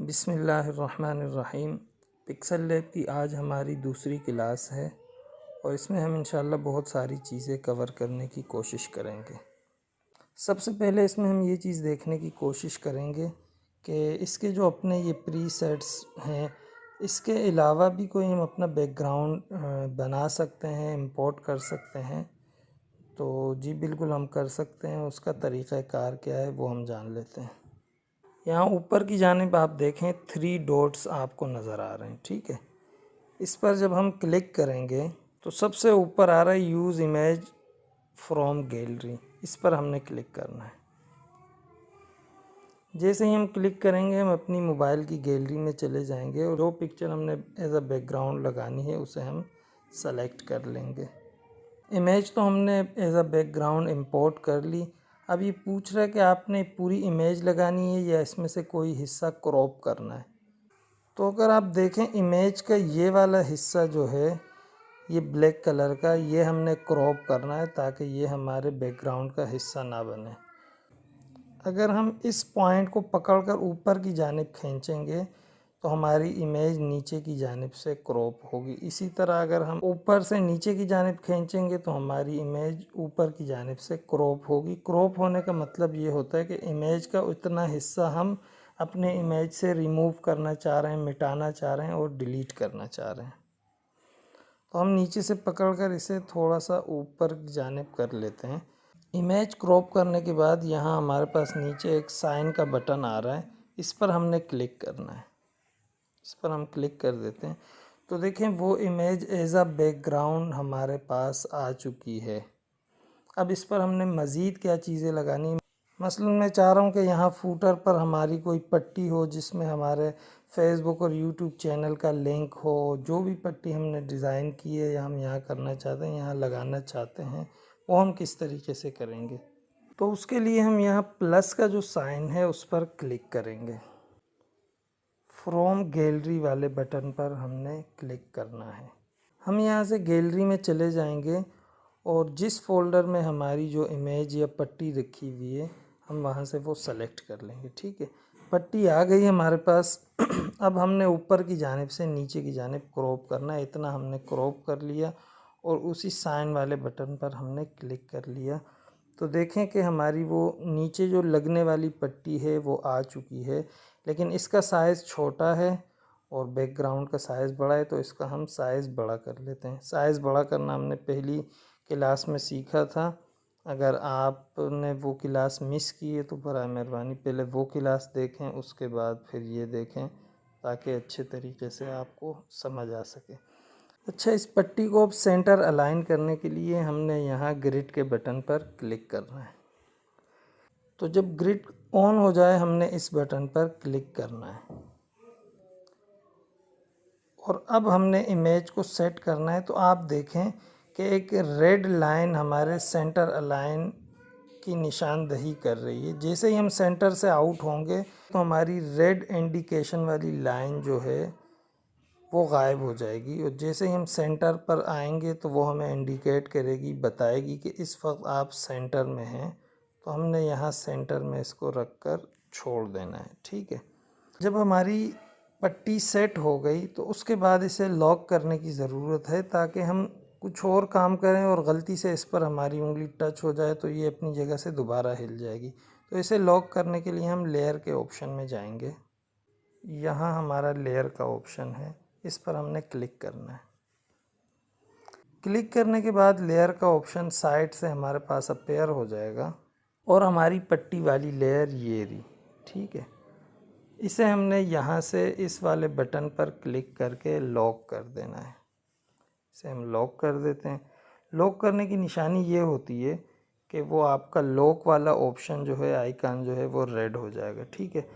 बिस्मिल्लाहिर्रहमानिर्रहीम। Pixel lab की आज हमारी दूसरी क्लास है और इसमें हम इंशाल्लाह बहुत सारी चीज़ें कवर करने की कोशिश करेंगे। सबसे पहले इसमें हम ये चीज़ देखने की कोशिश करेंगे कि इसके जो अपने ये प्रीसेट्स हैं, इसके अलावा भी कोई हम अपना बैकग्राउंड बना सकते हैं, इंपोर्ट कर सकते हैं। तो जी बिल्कुल हम कर सकते हैं। उसका तरीक़ाकार क्या है वो हम जान लेते हैं। यहाँ ऊपर की जानिब आप देखें 3 डॉट्स आपको नज़र आ रहे हैं, ठीक है। इस पर जब हम क्लिक करेंगे तो सबसे ऊपर आ रहा है यूज़ इमेज फ्रॉम गैलरी। इस पर हमने क्लिक करना है। जैसे ही हम क्लिक करेंगे हम अपनी मोबाइल की गैलरी में चले जाएंगे और जो पिक्चर हमने एज अ बैकग्राउंड लगानी है उसे हम सेलेक्ट कर लेंगे। इमेज तो हमने एज अ बैकग्राउंड इंपोर्ट कर ली। अब ये पूछ रहा है कि आपने पूरी इमेज लगानी है या इसमें से कोई हिस्सा क्रॉप करना है। तो अगर आप देखें इमेज का ये वाला हिस्सा जो है, ये ब्लैक कलर का, ये हमने क्रॉप करना है ताकि ये हमारे बैकग्राउंड का हिस्सा ना बने। अगर हम इस पॉइंट को पकड़कर ऊपर की जानिब खींचेंगे तो हमारी इमेज नीचे की जानिब से क्रॉप होगी। इसी तरह अगर हम ऊपर से नीचे की जानिब खींचेंगे तो हमारी इमेज ऊपर की जानिब से क्रॉप होगी। क्रॉप होने का मतलब ये होता है कि इमेज का उतना हिस्सा हम अपने इमेज से रिमूव करना चाह रहे हैं, मिटाना चाह रहे हैं और डिलीट करना चाह रहे हैं। तो हम नीचे से पकड़कर इसे थोड़ा सा ऊपर की जानिब कर लेते हैं। इमेज क्रॉप करने के बाद यहाँ हमारे पास नीचे एक साइन का बटन आ रहा है, इस पर हमने क्लिक करना है। इस पर हम क्लिक कर देते हैं तो देखें वो इमेज एज अ बैकग्राउंड हमारे पास आ चुकी है। अब इस पर हमने मज़ीद क्या चीज़ें लगानी, मसलन मैं चाह रहा हूँ कि यहाँ फूटर पर हमारी कोई पट्टी हो जिसमें हमारे फेसबुक और यूट्यूब चैनल का लिंक हो। जो भी पट्टी हमने डिज़ाइन की है या हम यहाँ करना चाहते हैं, यहाँ लगाना चाहते हैं, वो हम किस तरीके से करेंगे। तो उसके लिए हम यहाँ प्लस का जो साइन है उस पर क्लिक करेंगे। फ्रॉम गैलरी वाले बटन पर हमने क्लिक करना है। हम यहाँ से गैलरी में चले जाएंगे और जिस फोल्डर में हमारी जो इमेज या पट्टी रखी हुई है हम वहाँ से वो सेलेक्ट कर लेंगे, ठीक है। पट्टी आ गई हमारे पास। अब हमने ऊपर की जानिब से नीचे की जानिब क्रॉप करना है। इतना हमने क्रॉप कर लिया और उसी साइन वाले बटन पर हमने क्लिक कर लिया। तो देखें कि हमारी वो नीचे जो लगने वाली पट्टी है वो आ चुकी है, लेकिन इसका साइज़ छोटा है और बैकग्राउंड का साइज़ बड़ा है। तो इसका हम साइज़ बड़ा कर लेते हैं। साइज़ बड़ा करना हमने पहली क्लास में सीखा था। अगर आपने वो क्लास मिस की है तो बराए मेहरबानी पहले वो क्लास देखें, उसके बाद फिर ये देखें ताकि अच्छे तरीके से आपको समझ आ सके। अच्छा, इस पट्टी को अब सेंटर अलाइन करने के लिए हमने यहाँ ग्रिड के बटन पर क्लिक करना है। तो जब ग्रिड ऑन हो जाए हमने इस बटन पर क्लिक करना है और अब हमने इमेज को सेट करना है। तो आप देखें कि एक रेड लाइन हमारे सेंटर अलाइन की निशानदही कर रही है। जैसे ही हम सेंटर से आउट होंगे तो हमारी रेड इंडिकेशन वाली लाइन जो है वो गायब हो जाएगी और जैसे ही हम सेंटर पर आएंगे तो वो हमें इंडिकेट करेगी, बताएगी कि इस वक्त आप सेंटर में हैं। तो हमने यहाँ सेंटर में इसको रख कर छोड़ देना है, ठीक है। जब हमारी पट्टी सेट हो गई तो उसके बाद इसे लॉक करने की ज़रूरत है ताकि हम कुछ और काम करें और गलती से इस पर हमारी उंगली टच हो जाए तो ये अपनी जगह से दोबारा हिल जाएगी। तो इसे लॉक करने के लिए हम लेयर के ऑप्शन में जाएंगे। यहाँ हमारा लेयर का ऑप्शन है, इस पर हमने क्लिक करना है। क्लिक करने के बाद लेयर का ऑप्शन साइड से हमारे पास अपेयर हो जाएगा और हमारी पट्टी वाली लेयर ये रही, ठीक है। इसे हमने यहाँ से इस वाले बटन पर क्लिक करके लॉक कर देना है। इसे हम लॉक कर देते हैं। लॉक करने की निशानी ये होती है कि वो आपका लॉक वाला ऑप्शन जो है, आइकन जो है वो रेड हो जाएगा, ठीक है।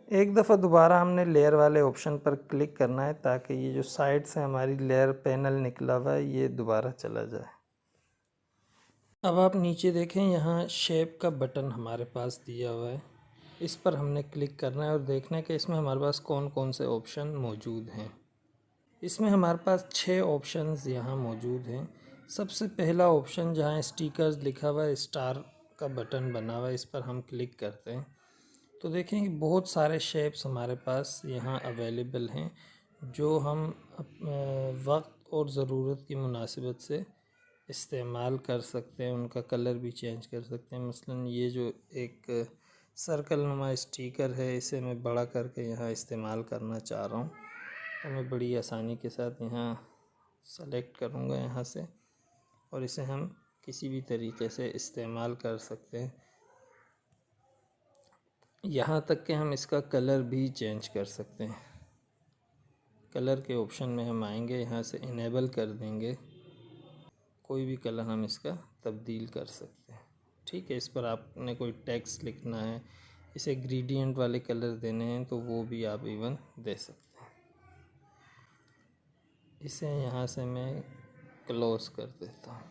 एक दफ़ा दोबारा हमने लेयर वाले ऑप्शन पर क्लिक करना है ताकि ये जो साइड से हमारी लेयर पैनल निकला हुआ है ये दोबारा चला जाए। अब आप नीचे देखें, यहाँ शेप का बटन हमारे पास दिया हुआ है, इस पर हमने क्लिक करना है और देखना है कि इसमें हमारे पास कौन कौन से ऑप्शन मौजूद हैं। इसमें हमारे पास 6 ऑप्शंस यहाँ मौजूद हैं। सबसे पहला ऑप्शन जहाँ स्टिकर्स लिखा हुआ है, स्टार का बटन बना हुआ है, इस पर हम क्लिक करते हैं तो देखें कि बहुत सारे शेप्स हमारे पास यहाँ अवेलेबल हैं जो हम वक्त और ज़रूरत की मुनासिबत से इस्तेमाल कर सकते हैं। उनका कलर भी चेंज कर सकते हैं। मसलन ये जो एक सर्कल नुमा स्टिकर है, इसे मैं बड़ा करके यहाँ इस्तेमाल करना चाह रहा हूँ, तो मैं बड़ी आसानी के साथ यहाँ सेलेक्ट करूँगा यहाँ से, और इसे हम किसी भी तरीके से इस्तेमाल कर सकते हैं। यहाँ तक कि हम इसका कलर भी चेंज कर सकते हैं। कलर के ऑप्शन में हम आएंगे, यहाँ से इनेबल कर देंगे, कोई भी कलर हम इसका तब्दील कर सकते हैं। ठीक है, इस पर आपने कोई टेक्स्ट लिखना है, इसे ग्रेडियंट वाले कलर देने हैं तो वो भी आप इवन दे सकते हैं। इसे यहाँ से मैं क्लोज कर देता हूँ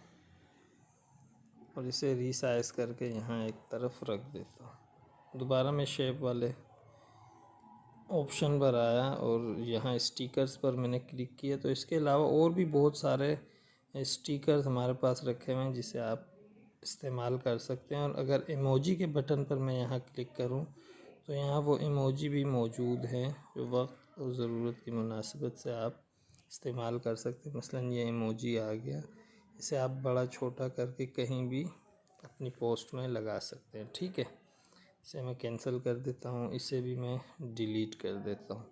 और इसे रीसाइज करके यहाँ एक तरफ रख देता हूँ। दोबारा मैं शेप वाले ऑप्शन पर आया और यहाँ स्टिकर्स पर मैंने क्लिक किया, तो इसके अलावा और भी बहुत सारे स्टिकर्स हमारे पास रखे हुए हैं जिसे आप इस्तेमाल कर सकते हैं। और अगर इमोजी के बटन पर मैं यहाँ क्लिक करूँ तो यहाँ वो इमोजी भी मौजूद है जो वक्त और ज़रूरत की मुनासिबत से आप इस्तेमाल कर सकते हैं। मसलन ये इमोजी आ गया, इसे आप बड़ा छोटा करके कहीं भी अपनी पोस्ट में लगा सकते हैं। ठीक है, इसे मैं कैंसिल कर देता हूँ, इसे भी मैं डिलीट कर देता हूँ।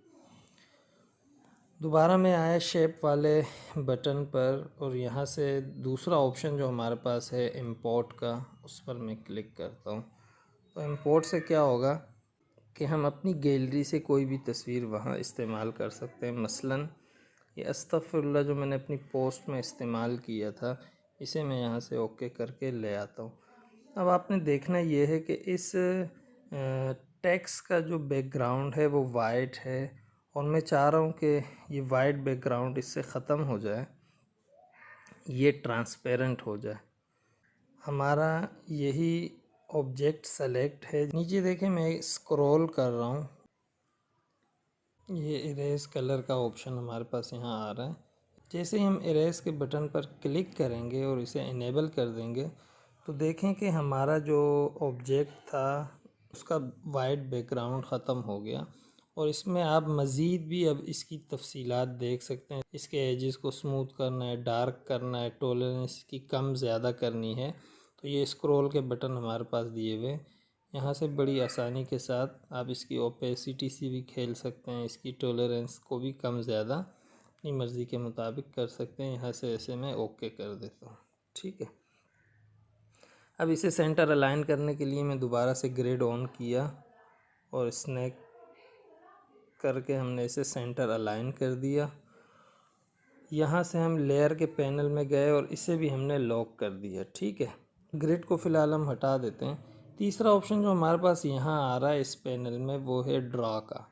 दोबारा मैं आया शेप वाले बटन पर और यहाँ से दूसरा ऑप्शन जो हमारे पास है इंपोर्ट का, उस पर मैं क्लिक करता हूँ। तो इंपोर्ट से क्या होगा कि हम अपनी गैलरी से कोई भी तस्वीर वहाँ इस्तेमाल कर सकते हैं। मसलन ये अस्तगफिरुल्लाह जो मैंने अपनी पोस्ट में इस्तेमाल किया था, इसे मैं यहाँ से ओके करके ले आता हूँ। अब आपने देखना ये है कि इस टेक्स्ट का जो बैकग्राउंड है वो वाइट है और मैं चाह रहा हूँ कि ये वाइट बैकग्राउंड इससे ख़त्म हो जाए, ये ट्रांसपेरेंट हो जाए। हमारा यही ऑब्जेक्ट सेलेक्ट है। नीचे देखें, मैं स्क्रॉल कर रहा हूँ, ये इरेज कलर का ऑप्शन हमारे पास यहाँ आ रहा है। जैसे ही हम इरेज के बटन पर क्लिक करेंगे और इसे इनेबल कर देंगे तो देखें कि हमारा जो ऑब्जेक्ट था उसका वाइट बैकग्राउंड ख़त्म हो गया। और इसमें आप मज़ीद भी अब इसकी तफसीलात देख सकते हैं। इसके एजेस को स्मूथ करना है, डार्क करना है, टॉलरेंस की कम ज़्यादा करनी है, तो ये स्क्रॉल के बटन हमारे पास दिए हुए। यहाँ से बड़ी आसानी के साथ आप इसकी ओपेसिटी से भी खेल सकते हैं, इसकी टॉलरेंस को भी कम ज़्यादा अपनी मर्ज़ी के मुताबिक कर सकते हैं। यहाँ से ऐसे मैं ओके कर देता हूँ। ठीक है, अब इसे सेंटर अलाइन करने के लिए मैं दोबारा से ग्रिड ऑन किया और स्नैक करके हमने इसे सेंटर अलाइन कर दिया। यहाँ से हम लेयर के पैनल में गए और इसे भी हमने लॉक कर दिया। ठीक है, ग्रिड को फ़िलहाल हम हटा देते हैं। तीसरा ऑप्शन जो हमारे पास यहाँ आ रहा है इस पैनल में वो है ड्रा का।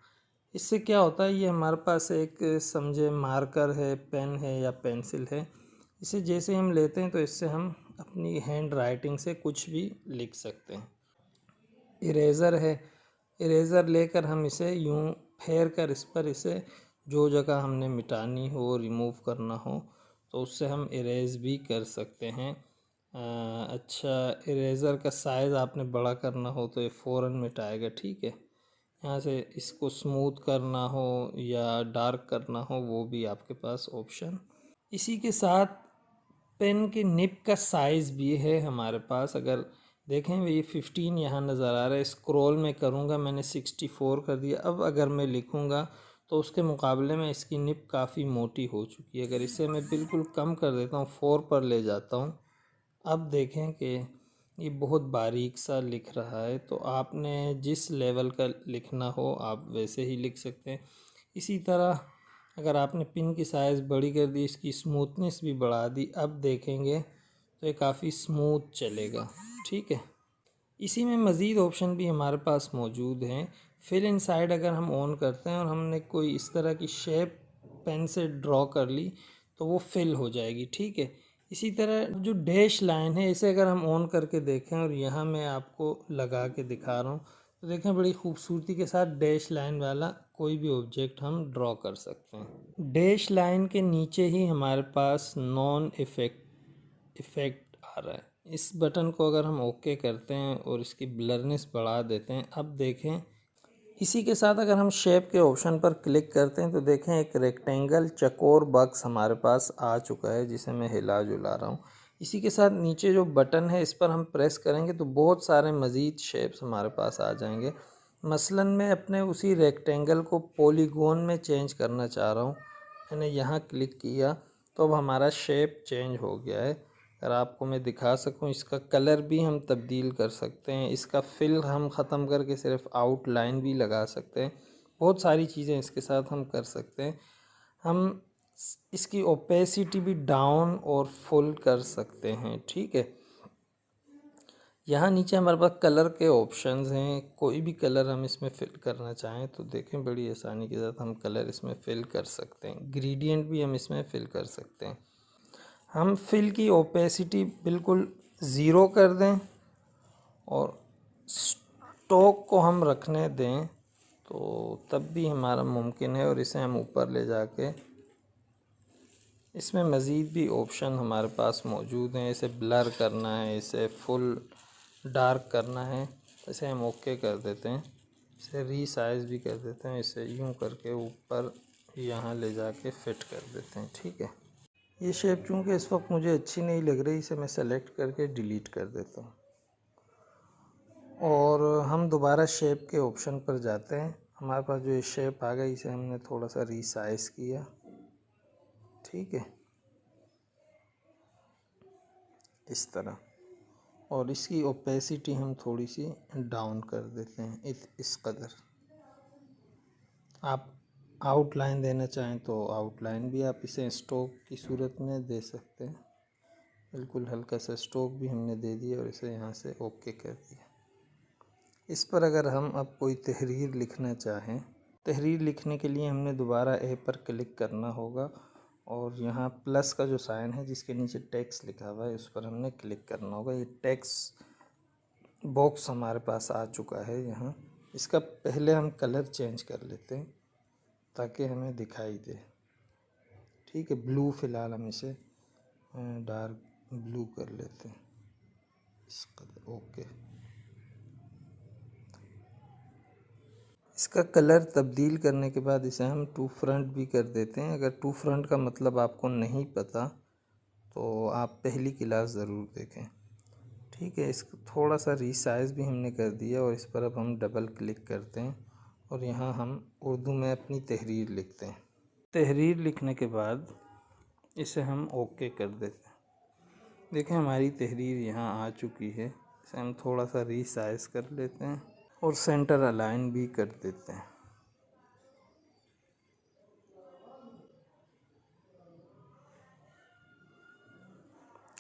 इससे क्या होता है, ये हमारे पास एक समझे मार्कर है, पेन है या पेंसिल है, इसे जैसे हम लेते हैं तो इससे हम अपनी हैंड राइटिंग से कुछ भी लिख सकते हैं। इरेज़र है, इरेज़र लेकर हम इसे यूं फेर कर इस पर इसे जो जगह हमने मिटानी हो, रिमूव करना हो, तो उससे हम इरेज़ भी कर सकते हैं। अच्छा, इरेज़र का साइज़ आपने बड़ा करना हो तो ये फ़ौरन मिटाएगा। ठीक है, यहाँ से इसको स्मूथ करना हो या डार्क करना हो वो भी आपके पास ऑप्शन। इसी के साथ पेन के निब का साइज़ भी है हमारे पास। अगर देखें ये 15 यहाँ नज़र आ रहा है, स्क्रॉल में करूँगा, मैंने 64 कर दिया। अब अगर मैं लिखूँगा तो उसके मुकाबले में इसकी निब काफ़ी मोटी हो चुकी है। अगर इसे मैं बिल्कुल कम कर देता हूँ, 4 पर ले जाता हूँ, अब देखें कि ये बहुत बारीक सा लिख रहा है। तो आपने जिस लेवल का लिखना हो आप वैसे ही लिख सकते हैं। इसी तरह अगर आपने पिन की साइज़ बड़ी कर दी, इसकी स्मूथनेस भी बढ़ा दी, अब देखेंगे तो ये काफ़ी स्मूथ चलेगा। ठीक है, इसी में मज़ीद ऑप्शन भी हमारे पास मौजूद हैं। फिल इनसाइड अगर हम ऑन करते हैं और हमने कोई इस तरह की शेप पेन से ड्रॉ कर ली तो वो फिल हो जाएगी। ठीक है, इसी तरह जो डैश लाइन है इसे अगर हम ऑन करके देखें और यहाँ मैं आपको लगा के दिखा रहा हूँ तो देखें बड़ी खूबसूरती के साथ डैश लाइन वाला कोई भी ऑब्जेक्ट हम ड्रॉ कर सकते हैं। डैश लाइन के नीचे ही हमारे पास नॉन इफ़ेक्ट आ रहा है। इस बटन को अगर हम ओके करते हैं और इसकी ब्लरनेस बढ़ा देते हैं, अब देखें इसी के साथ अगर हम शेप के ऑप्शन पर क्लिक करते हैं तो देखें एक रेक्टेंगल चकोर बॉक्स हमारे पास आ चुका है, जिसे मैं हिला जुला रहा हूँ। इसी के साथ नीचे जो बटन है इस पर हम प्रेस करेंगे तो बहुत सारे मज़ीद शेप्स हमारे पास आ जाएंगे। मसलन मैं अपने उसी रेक्टेंगल को पॉलीगॉन में चेंज करना चाह रहा हूँ। मैंने यहाँ क्लिक किया तो अब हमारा शेप चेंज हो गया है। अगर आपको मैं दिखा सकूं, इसका कलर भी हम तब्दील कर सकते हैं, इसका फिल हम ख़त्म करके सिर्फ आउटलाइन भी लगा सकते हैं। बहुत सारी चीज़ें इसके साथ हम कर सकते हैं। हम इसकी ओपेसिटी भी डाउन और फुल कर सकते हैं। ठीक है, यहाँ नीचे हमारे पास कलर के ऑप्शंस हैं। कोई भी कलर हम इसमें फ़िल करना चाहें तो देखें बड़ी आसानी के साथ हम कलर इसमें फ़िल कर सकते हैं। ग्रेडियंट भी हम इसमें फ़िल कर सकते हैं। हम फिल की ओपेसिटी बिल्कुल ज़ीरो कर दें और स्टोक को हम रखने दें तो तब भी हमारा मुमकिन है। और इसे हम ऊपर ले जाके इसमें मज़ीद भी ऑप्शन हमारे पास मौजूद हैं। इसे ब्लर करना है, इसे फुल डार्क करना है, इसे हम ओके कर देते हैं। इसे रीसाइज भी कर देते हैं, इसे यूं करके ऊपर यहाँ ले जाके फ़िट कर देते हैं। ठीक है, ये शेप चूँकि इस वक्त मुझे अच्छी नहीं लग रही, इसे मैं सेलेक्ट करके डिलीट कर देता हूँ। और हम दोबारा शेप के ऑप्शन पर जाते हैं। हमारे पास जो ये शेप आ गई, इसे हमने थोड़ा सा रीसाइज किया। ठीक है, इस तरह। और इसकी ओपेसिटी हम थोड़ी सी डाउन कर देते हैं, इस कदर। आप आउटलाइन देना चाहें तो आउटलाइन भी आप इसे स्ट्रोक की सूरत में दे सकते हैं। बिल्कुल हल्का सा स्ट्रोक भी हमने दे दिया और इसे यहाँ से ओके कर दिया। इस पर अगर हम अब कोई तहरीर लिखना चाहें, तहरीर लिखने के लिए हमने दोबारा ए पर क्लिक करना होगा और यहाँ प्लस का जो साइन है जिसके नीचे टेक्स्ट लिखा हुआ है उस पर हमने क्लिक करना होगा। ये टेक्स्ट बॉक्स हमारे पास आ चुका है यहाँ। इसका पहले हम कलर चेंज कर लेते हैं ताकि हमें दिखाई दे। ठीक है, ब्लू फ़िलहाल हम इसे डार्क ब्लू कर लेते हैं, इस कलर। ओके, इसका कलर तब्दील करने के बाद इसे हम टू फ्रंट भी कर देते हैं। अगर टू फ्रंट का मतलब आपको नहीं पता तो आप पहली क्लास ज़रूर देखें। ठीक है, इसको थोड़ा सा रीसाइज भी हमने कर दिया और इस पर अब हम डबल क्लिक करते हैं और यहाँ हम उर्दू में अपनी तहरीर लिखते हैं। तहरीर लिखने के बाद इसे हम ओके कर देते हैं। देखें हमारी तहरीर यहाँ आ चुकी है। इसे हम थोड़ा सा रीसाइज कर लेते हैं और सेंटर अलाइन भी कर देते हैं।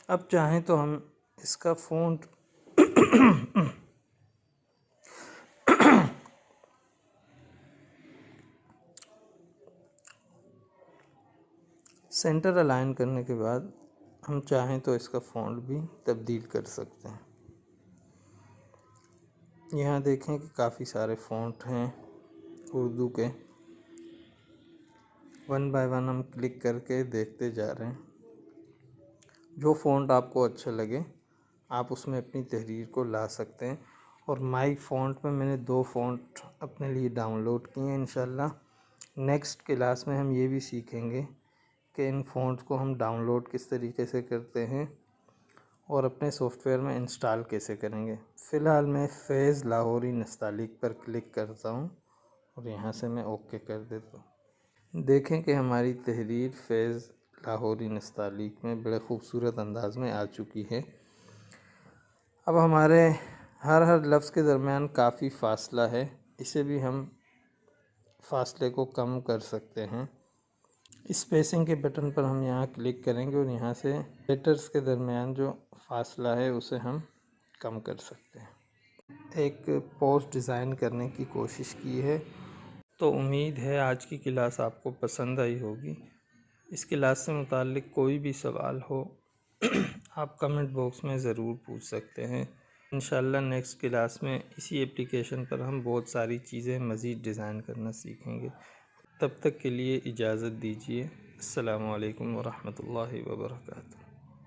अब चाहें तो हम इसका फ़ॉन्ट सेंटर अलाइन करने के बाद हम चाहें तो इसका फ़ॉन्ट भी तब्दील कर सकते हैं। यहाँ देखें कि काफ़ी सारे फ़ॉन्ट हैं उर्दू के। वन बाय वन हम क्लिक करके देखते जा रहे हैं। जो फ़ॉन्ट आपको अच्छा लगे आप उसमें अपनी तहरीर को ला सकते हैं। और माई फ़ॉन्ट में मैंने 2 फ़ॉन्ट अपने लिए डाउनलोड किए हैं। इंशाल्लाह नेक्स्ट क्लास में हम ये भी सीखेंगे कि इन फ़ॉन्ट्स को हम डाउनलोड किस तरीके से करते हैं और अपने सॉफ्टवेयर में इंस्टॉल कैसे करेंगे। फ़िलहाल मैं फैज़ लाहौरी नस्तालिक पर क्लिक करता हूँ और यहाँ से मैं ओके कर देता हूँ। देखें कि हमारी तहरीर फैज़ लाहौरी नस्तालिक में बड़े ख़ूबसूरत अंदाज में आ चुकी है। अब हमारे हर लफ्ज़ के दरमियान काफ़ी फ़ासला है, इसे भी हम फ़ासले को कम कर सकते हैं। स्पेसिंग के बटन पर हम यहाँ क्लिक करेंगे और यहाँ से लेटर्स के दरमियान जो फ़ासला है उसे हम कम कर सकते हैं। एक पोस्ट डिज़ाइन करने की कोशिश की है। तो उम्मीद है आज की क्लास आपको पसंद आई होगी। इस क्लास से मुताल्लिक़ कोई भी सवाल हो आप कमेंट बॉक्स में ज़रूर पूछ सकते हैं। इंशाल्लाह नेक्स्ट क्लास में इसी एप्लीकेशन पर हम बहुत सारी चीज़ें मज़ीद डिज़ाइन करना सीखेंगे। तब तक के लिए इजाज़त दीजिए। अस्सलामु अलैकुम व रहमतुल्लाहि व बरकातुहू।